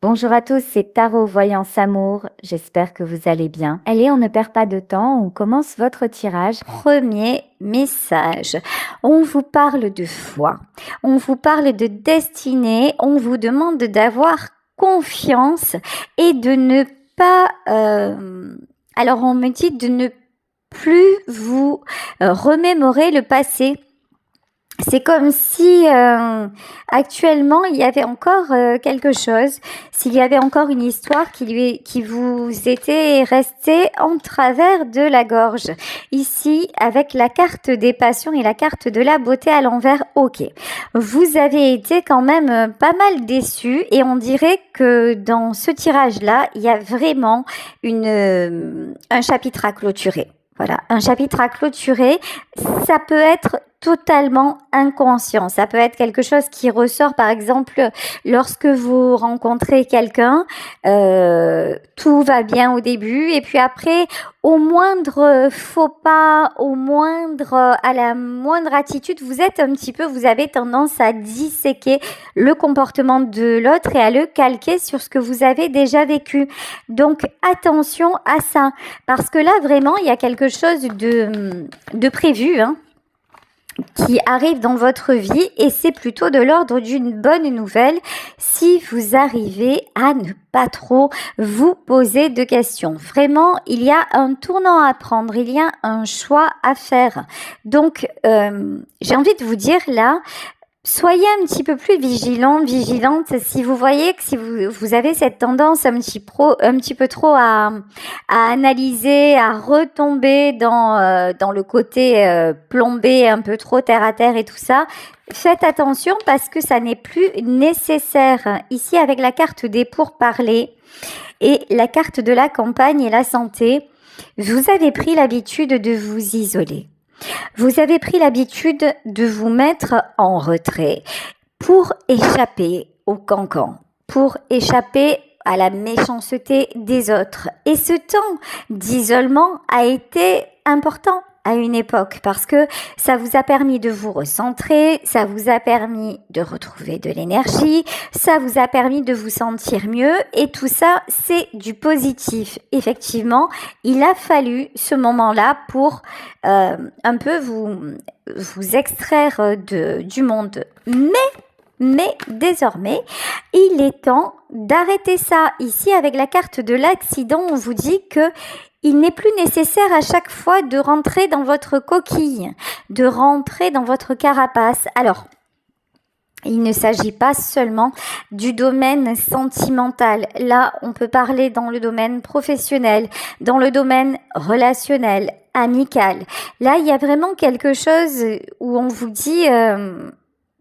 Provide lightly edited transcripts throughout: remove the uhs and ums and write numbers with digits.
Bonjour à tous, c'est Tarot Voyance Amour. J'espère que vous allez bien. Allez, on ne perd pas de temps, on commence votre tirage. Premier message. On vous parle de foi, on vous parle de destinée, on vous demande d'avoir confiance et de ne pas... Alors on me dit de ne plus vous remémorer le passé. C'est comme si actuellement il y avait encore quelque chose, s'il y avait encore une histoire qui vous était restée en travers de la gorge. Ici, avec la carte des passions et la carte de la beauté à l'envers, ok. Vous avez été quand même pas mal déçus et on dirait que dans ce tirage-là, il y a vraiment un chapitre à clôturer. Voilà, un chapitre à clôturer, ça peut être totalement inconscient. Ça peut être quelque chose qui ressort, par exemple, lorsque vous rencontrez quelqu'un, tout va bien au début, et puis après, au moindre faux pas, à la moindre attitude, vous avez tendance à disséquer le comportement de l'autre et à le calquer sur ce que vous avez déjà vécu. Donc, attention à ça, parce que là, vraiment, il y a quelque chose de prévu, qui arrive dans votre vie et c'est plutôt de l'ordre d'une bonne nouvelle si vous arrivez à ne pas trop vous poser de questions. Vraiment, il y a un tournant à prendre, il y a un choix à faire. Donc, j'ai envie de vous dire là, soyez un petit peu plus vigilante si vous voyez que si vous avez cette tendance un petit peu trop à analyser, à retomber dans le côté plombé, un peu trop terre à terre et tout ça. Faites attention parce que ça n'est plus nécessaire. Ici, avec la carte des pourparlers et la carte de la campagne et la santé, vous avez pris l'habitude de vous isoler. Vous avez pris l'habitude de vous mettre en retrait pour échapper au cancan, pour échapper à la méchanceté des autres. Et ce temps d'isolement a été important à une époque parce que ça vous a permis de vous recentrer, ça vous a permis de retrouver de l'énergie, ça vous a permis de vous sentir mieux et tout ça c'est du positif. Effectivement, il a fallu ce moment-là pour un peu vous extraire du monde. Mais désormais, il est temps d'arrêter ça. Ici, avec la carte de l'accident, on vous dit que il n'est plus nécessaire à chaque fois de rentrer dans votre coquille, de rentrer dans votre carapace. Alors, il ne s'agit pas seulement du domaine sentimental. Là, on peut parler dans le domaine professionnel, dans le domaine relationnel, amical. Là, il y a vraiment quelque chose où on vous dit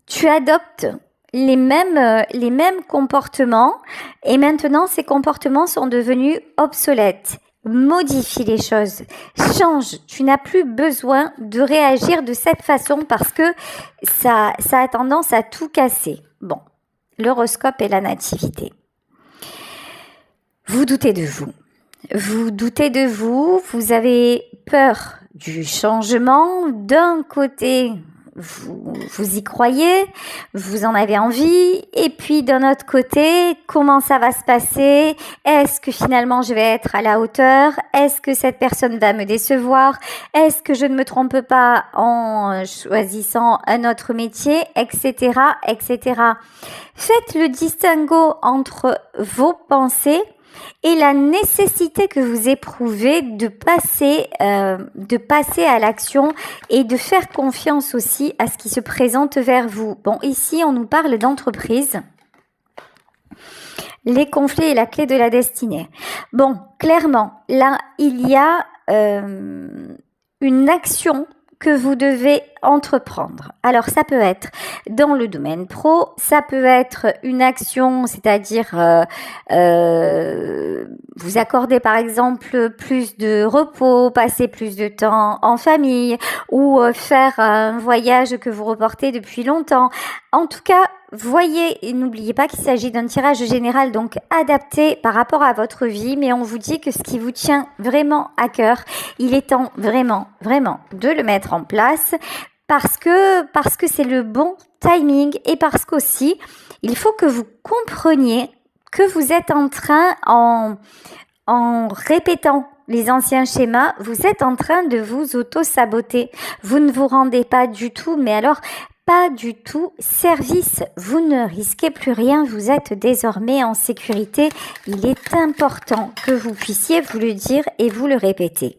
tu adoptes les mêmes comportements et maintenant ces comportements sont devenus obsolètes. Modifie les choses, change, tu n'as plus besoin de réagir de cette façon parce que ça a tendance à tout casser. Bon, l'horoscope et la nativité. Vous doutez de vous, vous avez peur du changement. D'un côté, vous y croyez, vous en avez envie, et puis d'un autre côté, comment ça va se passer? Est-ce que finalement je vais être à la hauteur? Est-ce que cette personne va me décevoir? Est-ce que je ne me trompe pas en choisissant un autre métier, etc., etc. Faites le distinguo entre vos pensées et la nécessité que vous éprouvez de passer à l'action et de faire confiance aussi à ce qui se présente vers vous. Bon, ici, on nous parle d'entreprise, les conflits et la clé de la destinée. Bon, clairement, là, il y a une action que vous devez entreprendre. Alors, ça peut être dans le domaine pro, ça peut être une action, c'est-à-dire vous accorder par exemple plus de repos, passer plus de temps en famille ou faire un voyage que vous reportez depuis longtemps. En tout cas, voyez et n'oubliez pas qu'il s'agit d'un tirage général, donc adapté par rapport à votre vie, mais on vous dit que ce qui vous tient vraiment à cœur, il est temps vraiment de le mettre en place parce que c'est le bon timing et parce qu'aussi, il faut que vous compreniez que vous êtes en train, en répétant les anciens schémas, vous êtes en train de vous auto-saboter. Vous ne vous rendez pas du tout, mais alors pas du tout service. Vous ne risquez plus rien, vous êtes désormais en sécurité. Il est important que vous puissiez vous le dire et vous le répéter.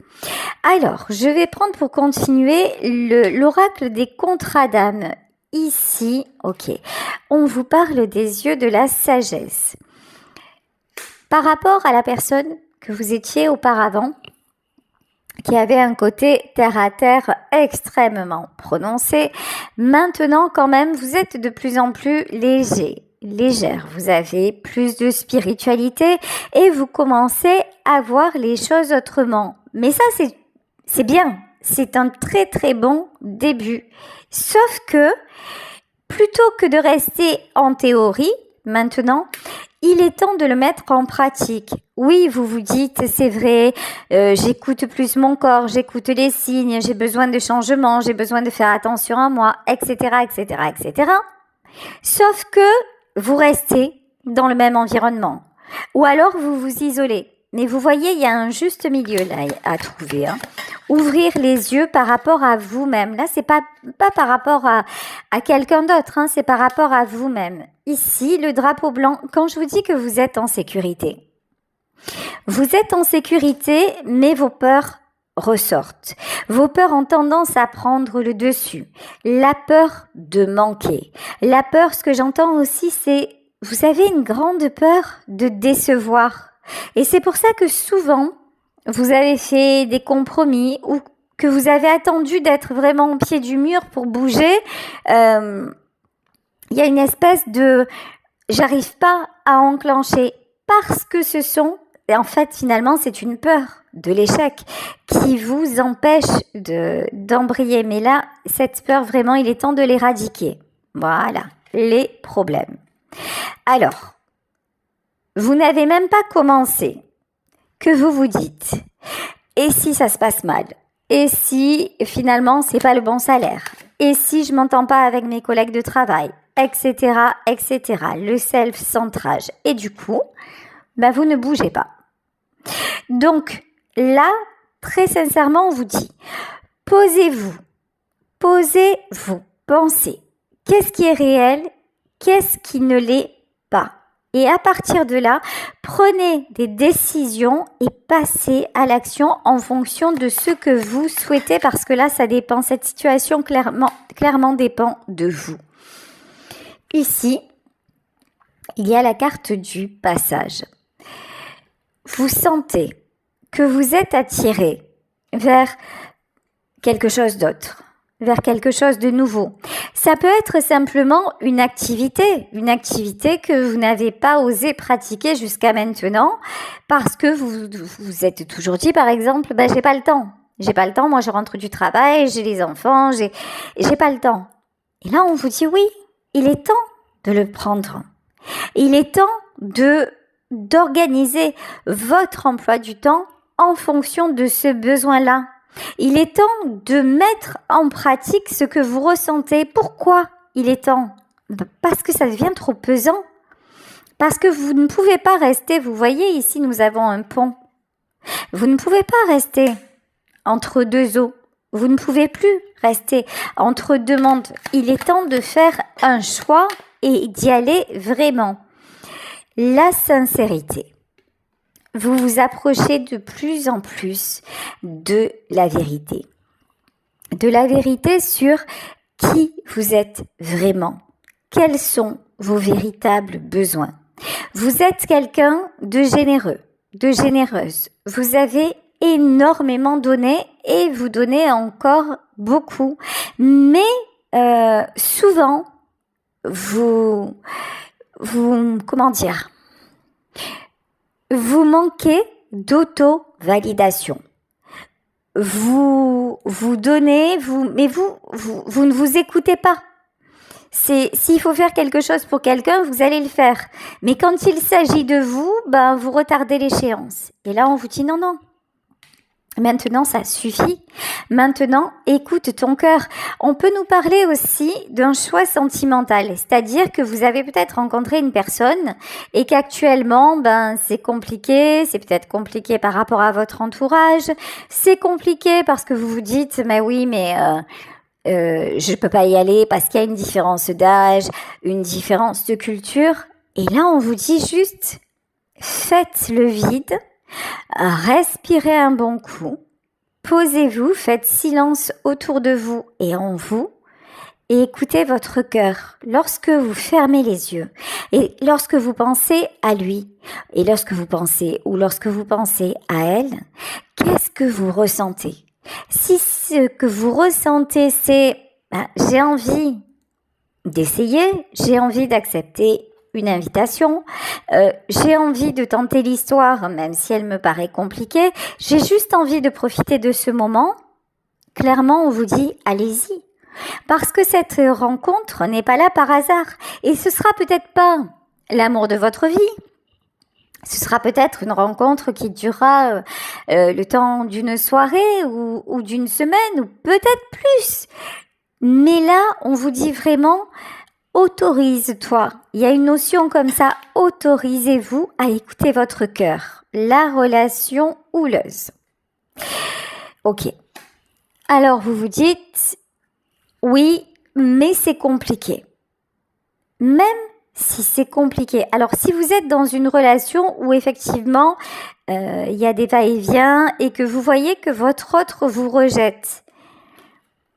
Alors, je vais prendre pour continuer l'oracle des contrats d'âme. Ici, ok, on vous parle des yeux de la sagesse. Par rapport à la personne que vous étiez auparavant, qui avait un côté terre à terre extrêmement prononcé, maintenant quand même vous êtes de plus en plus légère, vous avez plus de spiritualité et vous commencez à voir les choses autrement. Mais ça c'est bien, c'est un très très bon début. Sauf que plutôt que de rester en théorie, maintenant, il est temps de le mettre en pratique. Oui, vous vous dites, c'est vrai, j'écoute plus mon corps, j'écoute les signes, j'ai besoin de changement, j'ai besoin de faire attention à moi, etc., etc., etc. Sauf que vous restez dans le même environnement. Ou alors vous vous isolez. Mais vous voyez, il y a un juste milieu là à trouver. Ouvrir les yeux par rapport à vous-même. Là, c'est pas par rapport à quelqu'un d'autre, c'est par rapport à vous-même. Ici, le drapeau blanc, quand je vous dis que vous êtes en sécurité. Vous êtes en sécurité, mais vos peurs ressortent. Vos peurs ont tendance à prendre le dessus. La peur de manquer. La peur, ce que j'entends aussi, c'est, vous avez une grande peur de décevoir. Et c'est pour ça que souvent, vous avez fait des compromis ou que vous avez attendu d'être vraiment au pied du mur pour bouger. Il y a une espèce de « j'arrive pas à enclencher » parce que en fait, finalement, c'est une peur de l'échec qui vous empêche d'embrayer. Mais là, cette peur, vraiment, il est temps de l'éradiquer. Voilà, les problèmes. Alors, vous n'avez même pas commencé, que vous vous dites, et si ça se passe mal? Et si finalement c'est pas le bon salaire? Et si je m'entends pas avec mes collègues de travail? Etc., etc. Le self-centrage. Et du coup, vous ne bougez pas. Donc là, très sincèrement, on vous dit, posez-vous, pensez. Qu'est-ce qui est réel? Qu'est-ce qui ne l'est pas? Et à partir de là, prenez des décisions et passez à l'action en fonction de ce que vous souhaitez, parce que là, ça dépend. Cette situation clairement dépend de vous. Ici, il y a la carte du passage. Vous sentez que vous êtes attiré vers quelque chose d'autre, vers quelque chose de nouveau. Ça peut être simplement une activité que vous n'avez pas osé pratiquer jusqu'à maintenant parce que vous êtes toujours dit, par exemple, j'ai pas le temps, moi je rentre du travail, j'ai les enfants, j'ai pas le temps. Et là on vous dit oui, il est temps de le prendre. Il est temps d'organiser votre emploi du temps en fonction de ce besoin-là. Il est temps de mettre en pratique ce que vous ressentez. Pourquoi il est temps? Parce que ça devient trop pesant. Parce que vous ne pouvez pas rester, vous voyez ici nous avons un pont. Vous ne pouvez pas rester entre deux eaux. Vous ne pouvez plus rester entre deux mondes. Il est temps de faire un choix et d'y aller vraiment. La sincérité. Vous vous approchez de plus en plus de la vérité. De la vérité sur qui vous êtes vraiment. Quels sont vos véritables besoins? Vous êtes quelqu'un de généreux, de généreuse. Vous avez énormément donné et vous donnez encore beaucoup. Mais souvent, vous manquez d'auto-validation. Vous donnez, mais vous ne vous écoutez pas. S'il faut faire quelque chose pour quelqu'un, vous allez le faire. Mais quand il s'agit de vous, vous retardez l'échéance. Et là, on vous dit non. Maintenant, ça suffit. Maintenant, écoute ton cœur. On peut nous parler aussi d'un choix sentimental, c'est-à-dire que vous avez peut-être rencontré une personne et qu'actuellement, c'est compliqué, c'est peut-être compliqué par rapport à votre entourage, c'est compliqué parce que vous vous dites, mais oui, mais je peux pas y aller parce qu'il y a une différence d'âge, une différence de culture. Et là, on vous dit juste, faites le vide. Respirez un bon coup, posez-vous, faites silence autour de vous et en vous et écoutez votre cœur lorsque vous fermez les yeux et lorsque vous pensez à lui et lorsque vous pensez à elle, qu'est-ce que vous ressentez? Si ce que vous ressentez c'est j'ai envie d'essayer, j'ai envie d'accepter une invitation, j'ai envie de tenter l'histoire même si elle me paraît compliquée, j'ai juste envie de profiter de ce moment, clairement on vous dit allez-y. Parce que cette rencontre n'est pas là par hasard et ce sera peut-être pas l'amour de votre vie. Ce sera peut-être une rencontre qui durera le temps d'une soirée ou d'une semaine ou peut-être plus. Mais là, on vous dit vraiment autorise-toi. Il y a une notion comme ça, autorisez-vous à écouter votre cœur. La relation houleuse. Ok. Alors vous vous dites, oui, mais c'est compliqué. Même si c'est compliqué. Alors si vous êtes dans une relation où effectivement il y a des va-et-vient et que vous voyez que votre autre vous rejette,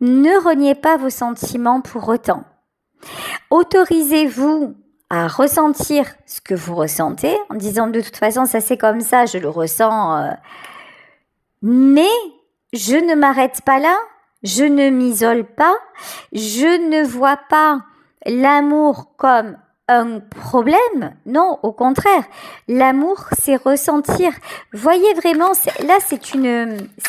ne reniez pas vos sentiments pour autant. Autorisez-vous à ressentir ce que vous ressentez en disant de toute façon ça c'est comme ça, je le ressens, mais je ne m'arrête pas là, je ne m'isole pas, je ne vois pas l'amour comme un problème, non, au contraire, l'amour c'est ressentir. Voyez vraiment, là c'est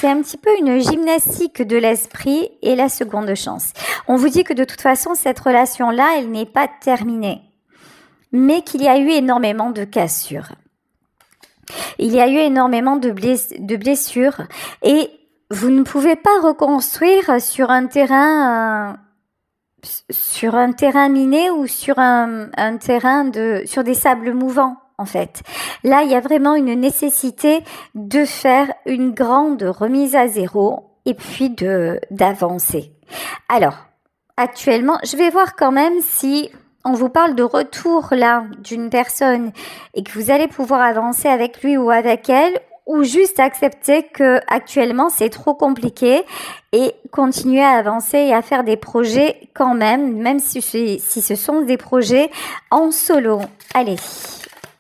un petit peu une gymnastique de l'esprit et la seconde chance. On vous dit que de toute façon cette relation-là, elle n'est pas terminée, mais qu'il y a eu énormément de cassures. Il y a eu énormément de blessures et vous ne pouvez pas reconstruire sur un terrain miné ou sur un terrain sur des sables mouvants en fait. Là, il y a vraiment une nécessité de faire une grande remise à zéro et puis d'avancer. Alors, actuellement, je vais voir quand même si on vous parle de retour là d'une personne et que vous allez pouvoir avancer avec lui ou avec elle, ou juste accepter que actuellement c'est trop compliqué et continuer à avancer et à faire des projets quand même si ce sont des projets en solo. Allez,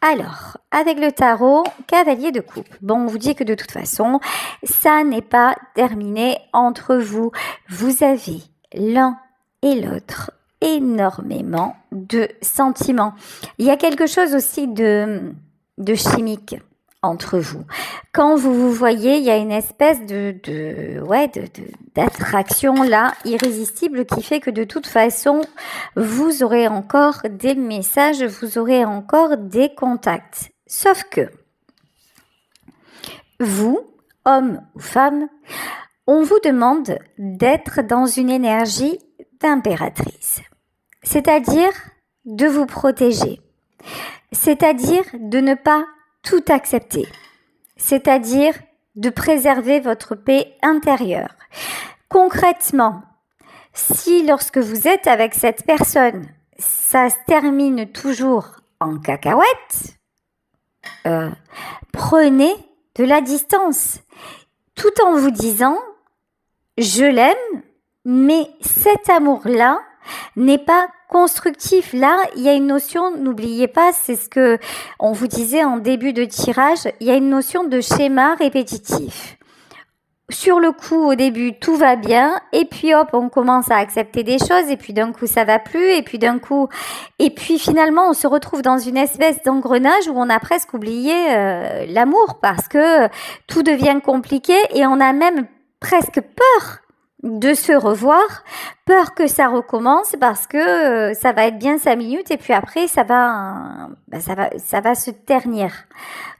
alors, avec le tarot, cavalier de coupe. Bon, on vous dit que de toute façon, ça n'est pas terminé entre vous. Vous avez l'un et l'autre énormément de sentiments. Il y a quelque chose aussi de chimique entre vous. Quand vous vous voyez, il y a une espèce d'attraction là, irrésistible, qui fait que de toute façon, vous aurez encore des messages, vous aurez encore des contacts. Sauf que, vous, homme ou femme, on vous demande d'être dans une énergie d'impératrice. C'est-à-dire de vous protéger. C'est-à-dire de ne pas tout accepter, c'est-à-dire de préserver votre paix intérieure. Concrètement, si lorsque vous êtes avec cette personne, ça se termine toujours en cacahuète, prenez de la distance, tout en vous disant « je l'aime », mais cet amour-là n'est pas constructif. Là, il y a une notion, n'oubliez pas, c'est ce que on vous disait en début de tirage, il y a une notion de schéma répétitif. Sur le coup, au début, tout va bien, et puis hop, on commence à accepter des choses, et puis d'un coup, ça va plus, et puis finalement, on se retrouve dans une espèce d'engrenage où on a presque oublié l'amour, parce que tout devient compliqué, et on a même presque peur de se revoir, peur que ça recommence parce que ça va être bien 5 minutes et puis après ça va se ternir.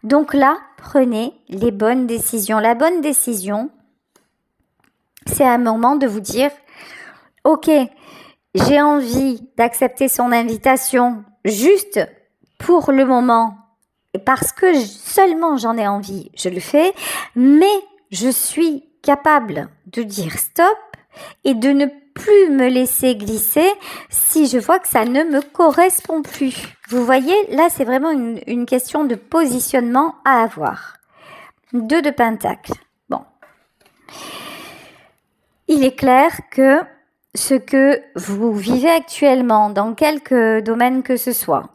Donc là, prenez les bonnes décisions. La bonne décision, c'est un moment de vous dire, ok, j'ai envie d'accepter son invitation juste pour le moment, parce que seulement j'en ai envie, je le fais, mais je suis capable de dire stop et de ne plus me laisser glisser si je vois que ça ne me correspond plus. Vous voyez, là c'est vraiment une question de positionnement à avoir. 2 de Pentacle. Bon. Il est clair que ce que vous vivez actuellement dans quelque domaine que ce soit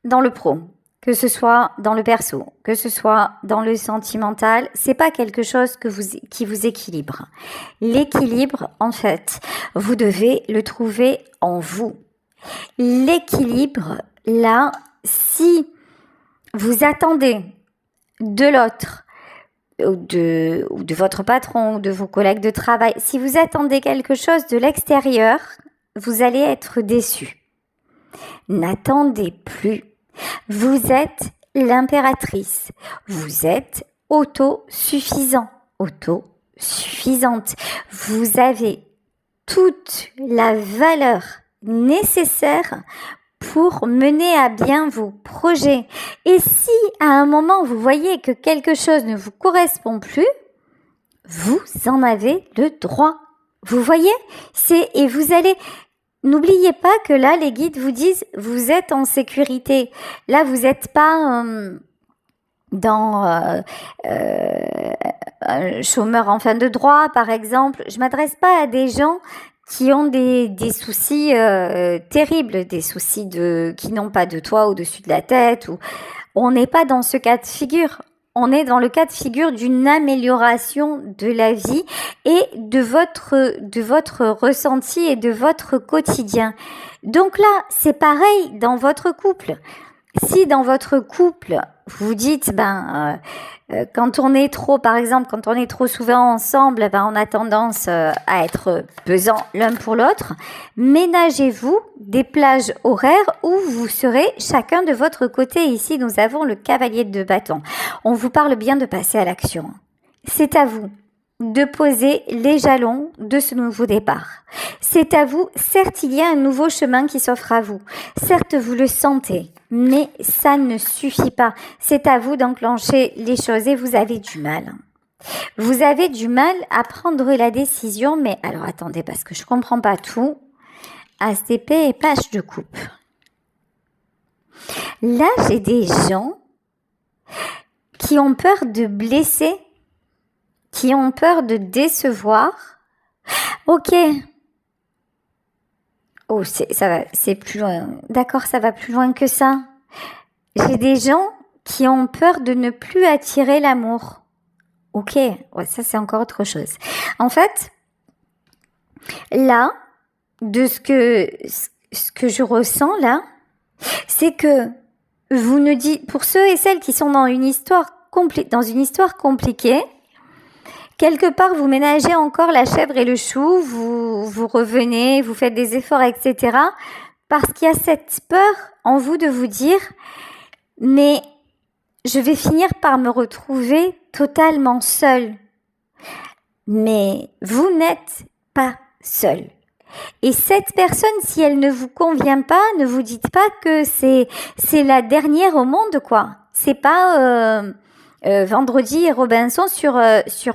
dans le pro, que ce soit dans le perso, que ce soit dans le sentimental, c'est pas quelque chose qui vous équilibre. L'équilibre, en fait, vous devez le trouver en vous. L'équilibre, là, si vous attendez de l'autre, ou de votre patron, ou de vos collègues de travail, si vous attendez quelque chose de l'extérieur, vous allez être déçu. N'attendez plus. Vous êtes l'impératrice. Vous êtes autosuffisant, autosuffisante. Vous avez toute la valeur nécessaire pour mener à bien vos projets. Et si à un moment vous voyez que quelque chose ne vous correspond plus, vous en avez le droit. Vous voyez? Et vous allez... N'oubliez pas que là, les guides vous disent, vous êtes en sécurité. Là, vous n'êtes pas dans un chômeur en fin de droit, par exemple. Je m'adresse pas à des gens qui ont des soucis terribles, des soucis qui n'ont pas de toit au-dessus de la tête. On n'est pas dans ce cas de figure. On est dans le cas de figure d'une amélioration de la vie et de votre ressenti et de votre quotidien. Donc là, c'est pareil dans votre couple. Si dans votre couple, vous dites, quand on est trop, par exemple, quand on est trop souvent ensemble, on a tendance à être pesant l'un pour l'autre. Ménagez-vous des plages horaires où vous serez chacun de votre côté. Ici, nous avons le cavalier de bâton. On vous parle bien de passer à l'action. C'est à vous de poser les jalons de ce nouveau départ. C'est à vous, certes, il y a un nouveau chemin qui s'offre à vous. Certes, vous le sentez, mais ça ne suffit pas. C'est à vous d'enclencher les choses et vous avez du mal. Vous avez du mal à prendre la décision, mais alors attendez, parce que je comprends pas tout. As d'épée et page de coupe. Là, j'ai des gens qui ont peur de blesser, qui ont peur de décevoir. Ok. Oh, c'est plus loin. D'accord, ça va plus loin que ça. J'ai des gens qui ont peur de ne plus attirer l'amour. Ok, ouais, ça c'est encore autre chose. En fait, là, de ce que je ressens là, c'est que vous ne dites, pour ceux et celles qui sont dans une histoire compliquée, quelque part, vous ménagez encore la chèvre et le chou, vous revenez, vous faites des efforts, etc. Parce qu'il y a cette peur en vous de vous dire, mais je vais finir par me retrouver totalement seule. Mais vous n'êtes pas seul. Et cette personne, si elle ne vous convient pas, ne vous dites pas que c'est la dernière au monde, quoi. C'est pas Vendredi et Robinson sur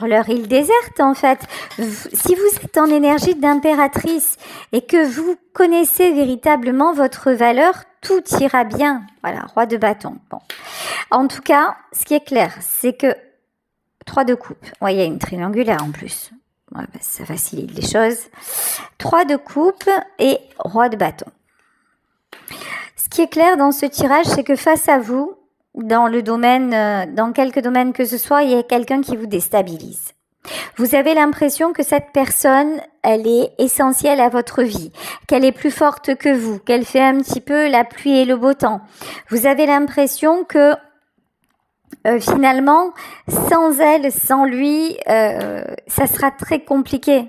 leur île déserte, en fait. Si vous êtes en énergie d'impératrice et que vous connaissez véritablement votre valeur, tout ira bien. Voilà, roi de bâton. Bon. En tout cas, ce qui est clair, c'est que 3 de coupe. Ouais, il y a une triangulaire en plus. Ouais, ça facilite les choses. 3 de coupe et roi de bâton. Ce qui est clair dans ce tirage, c'est que face à vous, dans quelque domaine que ce soit, il y a quelqu'un qui vous déstabilise. Vous avez l'impression que cette personne, elle est essentielle à votre vie, qu'elle est plus forte que vous, qu'elle fait un petit peu la pluie et le beau temps. Vous avez l'impression que finalement, sans elle, sans lui, ça sera très compliqué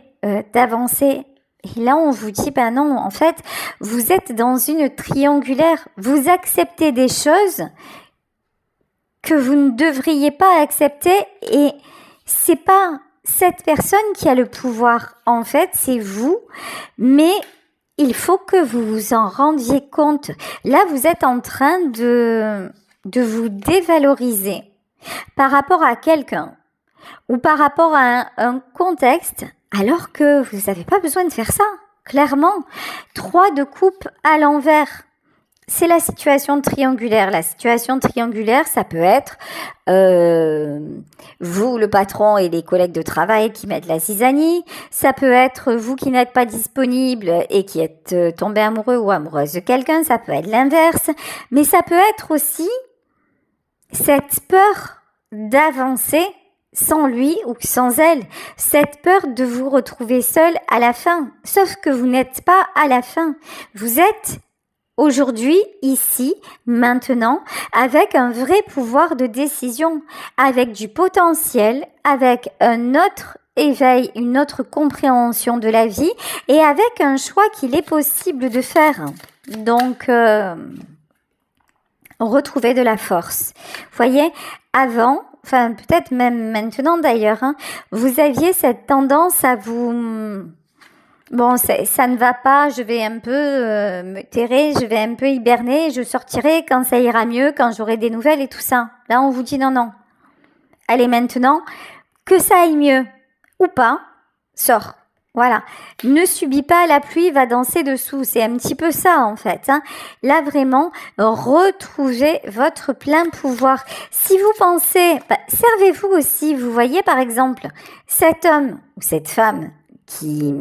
d'avancer. Et là, on vous dit, ben non, en fait, vous êtes dans une triangulaire. Vous acceptez des choses que vous ne devriez pas accepter et c'est pas cette personne qui a le pouvoir. En fait, c'est vous, mais il faut que vous vous en rendiez compte. Là, vous êtes en train de vous dévaloriser par rapport à quelqu'un ou par rapport à un contexte, alors que vous n'avez pas besoin de faire ça. Clairement, 3 de coupe à l'envers. C'est la situation triangulaire. La situation triangulaire, ça peut être vous, le patron et les collègues de travail qui mettent la zizanie. Ça peut être vous qui n'êtes pas disponible et qui êtes tombé amoureux ou amoureuse de quelqu'un. Ça peut être l'inverse. Mais ça peut être aussi cette peur d'avancer sans lui ou sans elle. Cette peur de vous retrouver seul à la fin. Sauf que vous n'êtes pas à la fin. Vous êtes aujourd'hui, ici, maintenant, avec un vrai pouvoir de décision, avec du potentiel, avec un autre éveil, une autre compréhension de la vie et avec un choix qu'il est possible de faire. Donc, retrouver de la force. Vous voyez, avant, enfin peut-être même maintenant d'ailleurs, vous aviez cette tendance à vous... Bon, ça ne va pas, je vais un peu me terrer, je vais un peu hiberner, je sortirai quand ça ira mieux, quand j'aurai des nouvelles et tout ça. Là, on vous dit non, non. Allez, maintenant, que ça aille mieux ou pas, sors. Voilà. Ne subis pas la pluie, va danser dessous. C'est un petit peu ça, en fait. Là, vraiment, retrouvez votre plein pouvoir. Si vous pensez, servez-vous aussi. Vous voyez, par exemple, cet homme ou cette femme qui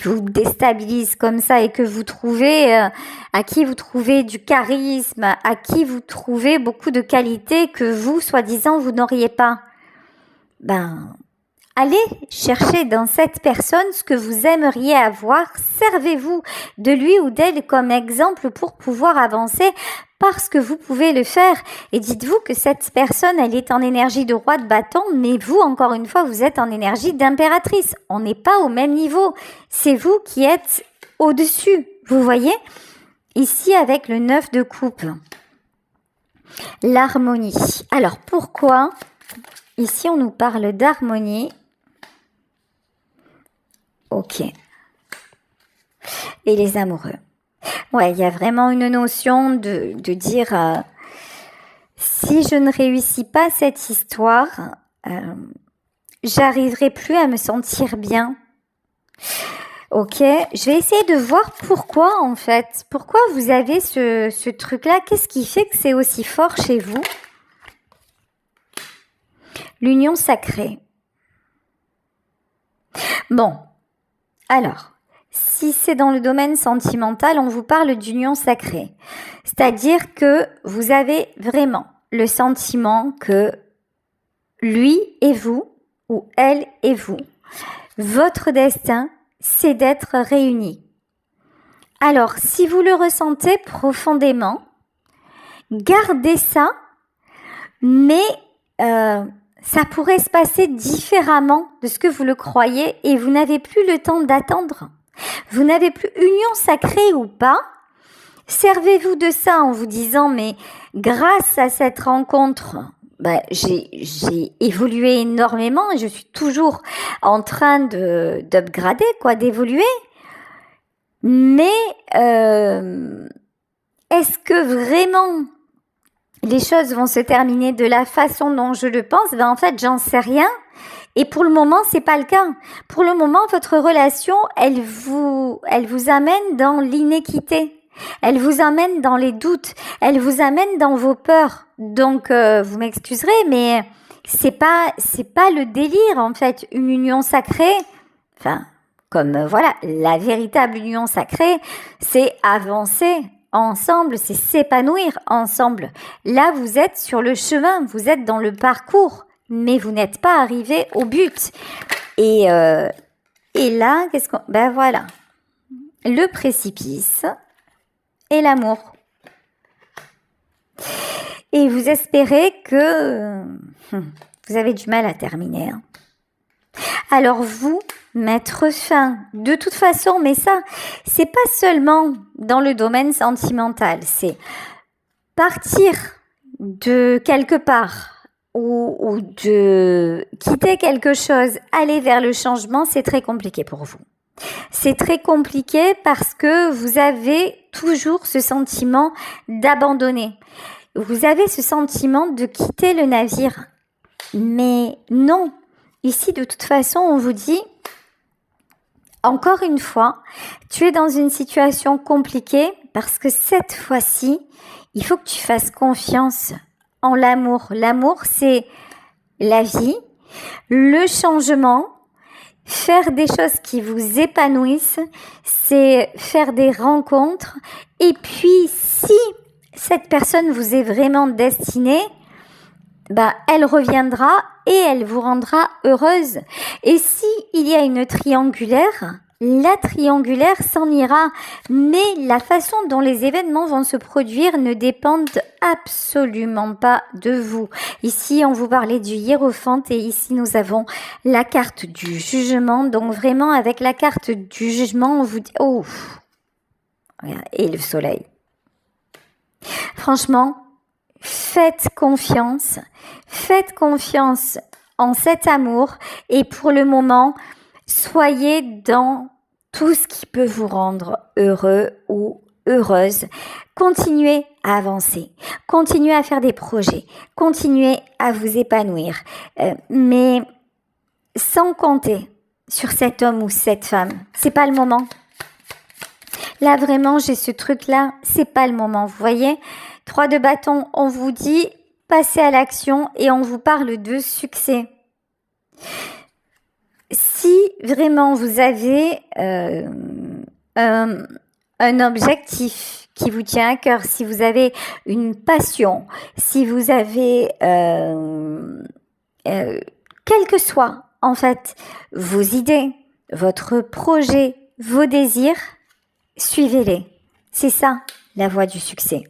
vous déstabilise comme ça et que vous trouvez, à qui vous trouvez du charisme, à qui vous trouvez beaucoup de qualités que vous, soi-disant, vous n'auriez pas. Allez chercher dans cette personne ce que vous aimeriez avoir. Servez-vous de lui ou d'elle comme exemple pour pouvoir avancer parce que vous pouvez le faire. Et dites-vous que cette personne, elle est en énergie de roi de bâton, mais vous, encore une fois, vous êtes en énergie d'impératrice. On n'est pas au même niveau. C'est vous qui êtes au-dessus. Vous voyez ? Ici, avec le 9 de coupe. L'harmonie. Alors, pourquoi ? Ici, on nous parle d'harmonie. Ok. Et les amoureux. Ouais, il y a vraiment une notion de dire si je ne réussis pas cette histoire, j'arriverai plus à me sentir bien. Ok, je vais essayer de voir pourquoi en fait. Pourquoi vous avez ce truc-là? Qu'est-ce qui fait que c'est aussi fort chez vous? L'union sacrée. Bon, alors, si c'est dans le domaine sentimental, on vous parle d'union sacrée. C'est-à-dire que vous avez vraiment le sentiment que lui et vous, ou elle et vous, votre destin, c'est d'être réunis. Alors, si vous le ressentez profondément, gardez ça, mais ça pourrait se passer différemment de ce que vous le croyez et vous n'avez plus le temps d'attendre. Vous n'avez plus union sacrée ou pas. Servez-vous de ça en vous disant, mais grâce à cette rencontre, j'ai évolué énormément et je suis toujours en train d'upgrader, d'évoluer. Mais est-ce que vraiment les choses vont se terminer de la façon dont je le pense? En fait, j'en sais rien. Et pour le moment, c'est pas le cas. Pour le moment, votre relation, elle vous amène dans l'inéquité. Elle vous amène dans les doutes. Elle vous amène dans vos peurs. Donc, vous m'excuserez, mais c'est pas le délire, en fait. Une union sacrée, la véritable union sacrée, c'est avancer ensemble, c'est s'épanouir ensemble. Là, vous êtes sur le chemin, vous êtes dans le parcours, mais vous n'êtes pas arrivé au but. Et là, qu'est-ce qu'on... voilà. Le précipice et l'amour. et vous espérez que vous avez du mal à terminer. Alors vous, mettre fin, de toute façon, mais ça, c'est pas seulement dans le domaine sentimental, c'est partir de quelque part ou de quitter quelque chose, aller vers le changement, c'est très compliqué pour vous. C'est très compliqué parce que vous avez toujours ce sentiment d'abandonner. Vous avez ce sentiment de quitter le navire. Mais non, ici de toute façon on vous dit, encore une fois, tu es dans une situation compliquée parce que cette fois-ci, il faut que tu fasses confiance en l'amour. L'amour, c'est la vie, le changement, faire des choses qui vous épanouissent, c'est faire des rencontres. Et puis, si cette personne vous est vraiment destinée, elle reviendra et elle vous rendra heureuse. Et si il y a une triangulaire, la triangulaire s'en ira. Mais la façon dont les événements vont se produire ne dépendent absolument pas de vous. Ici, on vous parlait du hiérophante et ici, nous avons la carte du jugement. Donc vraiment, avec la carte du jugement, on vous dit, oh, et le soleil. Franchement, faites confiance en cet amour et pour le moment, soyez dans tout ce qui peut vous rendre heureux ou heureuse. Continuez à avancer, continuez à faire des projets, continuez à vous épanouir, mais sans compter sur cet homme ou cette femme. C'est pas le moment. Là, vraiment, j'ai ce truc-là, c'est pas le moment. Vous voyez, 3 de bâton, on vous dit, passez à l'action et on vous parle de succès. Si vraiment vous avez un objectif qui vous tient à cœur, si vous avez une passion, si vous avez, quelles que soient en fait vos idées, votre projet, vos désirs, suivez-les. C'est ça, la voie du succès.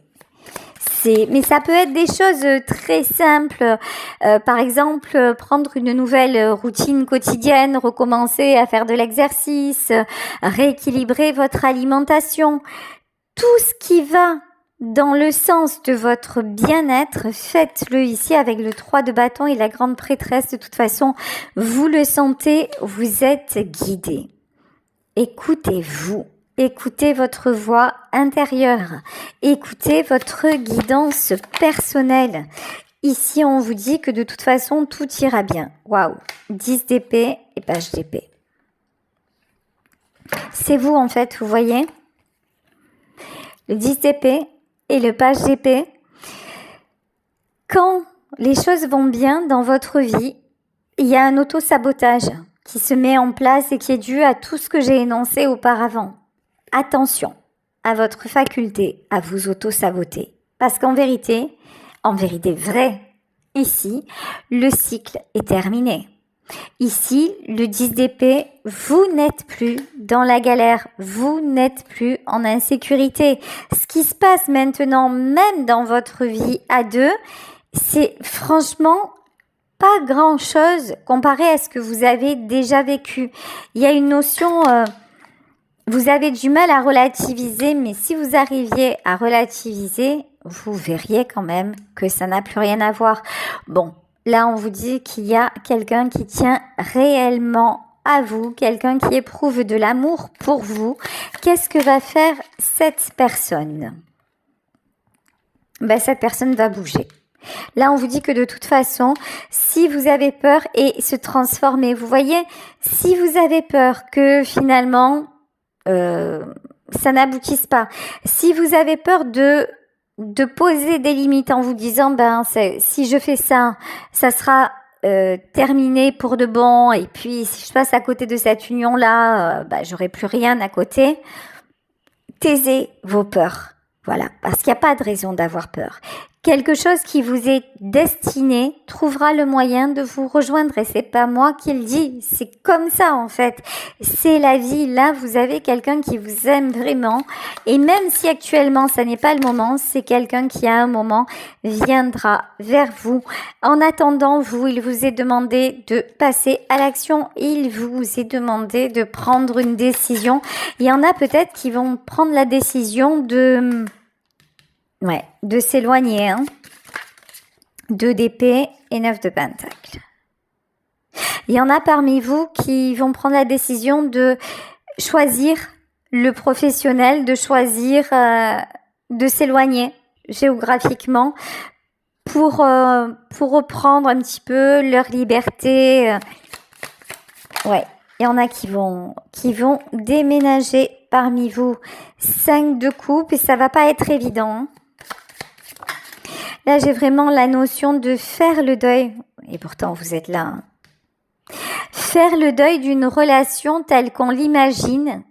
Mais ça peut être des choses très simples. Par exemple, prendre une nouvelle routine quotidienne, recommencer à faire de l'exercice, rééquilibrer votre alimentation. Tout ce qui va dans le sens de votre bien-être, faites-le ici avec le 3 de bâton et la grande prêtresse. De toute façon, vous le sentez, vous êtes guidé. Écoutez-vous. Écoutez votre voix intérieure. Écoutez votre guidance personnelle. Ici, on vous dit que de toute façon, tout ira bien. Waouh! 10 d'épée et page d'épée. C'est vous, en fait, vous voyez? Le 10 d'épée et le page d'épée. Quand les choses vont bien dans votre vie, il y a un auto-sabotage qui se met en place et qui est dû à tout ce que j'ai énoncé auparavant. Attention à votre faculté à vous auto-saboter. Parce qu'en vérité vrai, ici, le cycle est terminé. Ici, le 10 d'épée, vous n'êtes plus dans la galère, vous n'êtes plus en insécurité. Ce qui se passe maintenant, même dans votre vie à deux, c'est franchement pas grand-chose comparé à ce que vous avez déjà vécu. Il y a une notion... vous avez du mal à relativiser, mais si vous arriviez à relativiser, vous verriez quand même que ça n'a plus rien à voir. Bon, là on vous dit qu'il y a quelqu'un qui tient réellement à vous, quelqu'un qui éprouve de l'amour pour vous. Qu'est-ce que va faire cette personne? Cette personne va bouger. Là, on vous dit que de toute façon, si vous avez peur et se transformer, vous voyez, si vous avez peur que finalement... ça n'aboutisse pas. Si vous avez peur de poser des limites en vous disant si je fais ça, ça sera terminé pour de bon et puis si je passe à côté de cette union-là, j'aurai plus rien à côté. Taisez vos peurs. Voilà, parce qu'il n'y a pas de raison d'avoir peur. quelque chose qui vous est destiné trouvera le moyen de vous rejoindre et c'est pas moi qui le dis, c'est comme ça en fait. C'est la vie, là vous avez quelqu'un qui vous aime vraiment et même si actuellement ça n'est pas le moment, c'est quelqu'un qui à un moment viendra vers vous. En attendant, il vous est demandé de passer à l'action, il vous est demandé de prendre une décision. Il y en a peut-être qui vont prendre la décision de s'éloigner, hein. 2 d'épée et 9 de pentacle. Il y en a parmi vous qui vont prendre la décision de choisir le professionnel, de choisir de s'éloigner géographiquement pour reprendre un petit peu leur liberté. Ouais, il y en a qui vont déménager parmi vous. 5 de coupe et ça va pas être évident, hein. Là, j'ai vraiment la notion de faire le deuil. Et pourtant, vous êtes là, hein. Faire le deuil d'une relation telle qu'on l'imagine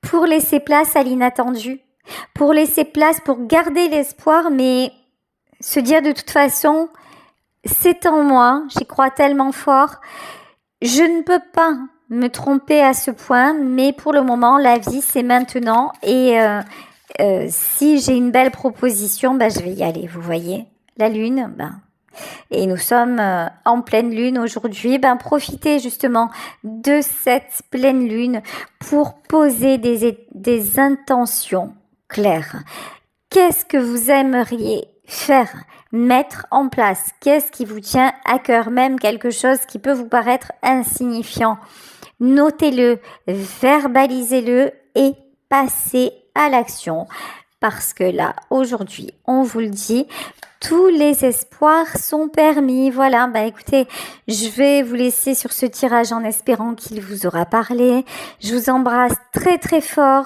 pour laisser place à l'inattendu, pour laisser place, pour garder l'espoir, mais se dire de toute façon, c'est en moi, j'y crois tellement fort, je ne peux pas me tromper à ce point, mais pour le moment, la vie, c'est maintenant et si j'ai une belle proposition, je vais y aller, vous voyez. La lune, et nous sommes en pleine lune aujourd'hui. Profitez justement de cette pleine lune pour poser des intentions claires. Qu'est-ce que vous aimeriez faire, mettre en place? Qu'est-ce qui vous tient à cœur? Même quelque chose qui peut vous paraître insignifiant. Notez-le, verbalisez-le et passez à l'action. Parce que là, aujourd'hui, on vous le dit, tous les espoirs sont permis. Voilà, écoutez, je vais vous laisser sur ce tirage en espérant qu'il vous aura parlé. Je vous embrasse très très fort.